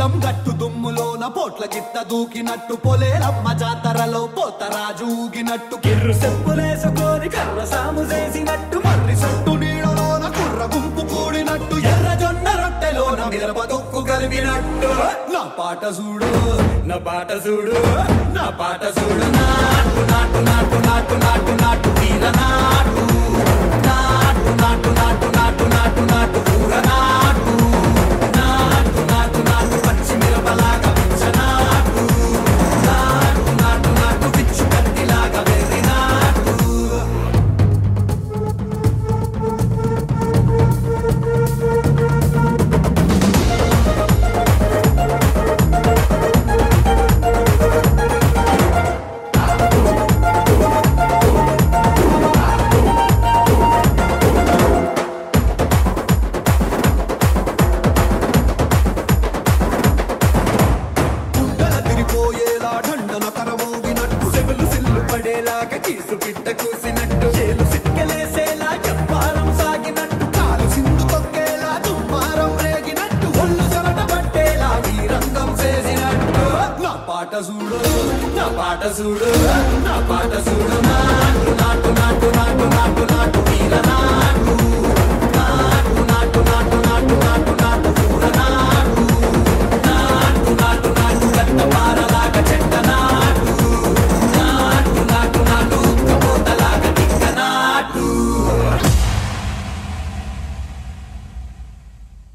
పొలం గట్టు దుమ్ములోన పోట్ల గిత్త దూకినట్టు పొలేరమ్మ జాతరలో పోతరాజు ఊగినట్టు కిర్రు చెప్పులేసుకొని కర్ర సాము చేసినట్టు మర్రి సట్టు నీడలోన కుర్ర గుంపు కూడినట్టు ఎర్ర జొన్న రొట్టెలోన మిరప దొక్కు కలిపినట్టు నా పాట చూడు నా పాట చూడు నా పాట చూడు నాటు నాటు నాటు నాటు నాటు నాటు తీర నాటు నాటు నాటు నాటు నాటు నాటు నాటు కూర నాటు నాటు నాటు నాటు పచ్చి మిరపలాగా పిచ్చ నాటు నాటు నాటు నాటు పిచ్చు కత్తిలాగా వెర్రి నాటు కీసు పిట్ట కూసినట్టు చేలు సిక్కలేసేలా చెప్పారం సాగినట్టు కాలు సింధు తొక్కేలా దుమ్మారం రేగినట్టు ఒళ్ళు చెమట పట్టేలా వీరంగం చేసినట్టు నా పాట చూడు నా పాట చూడు నా పాట చూడు నాటు నాటు నాటు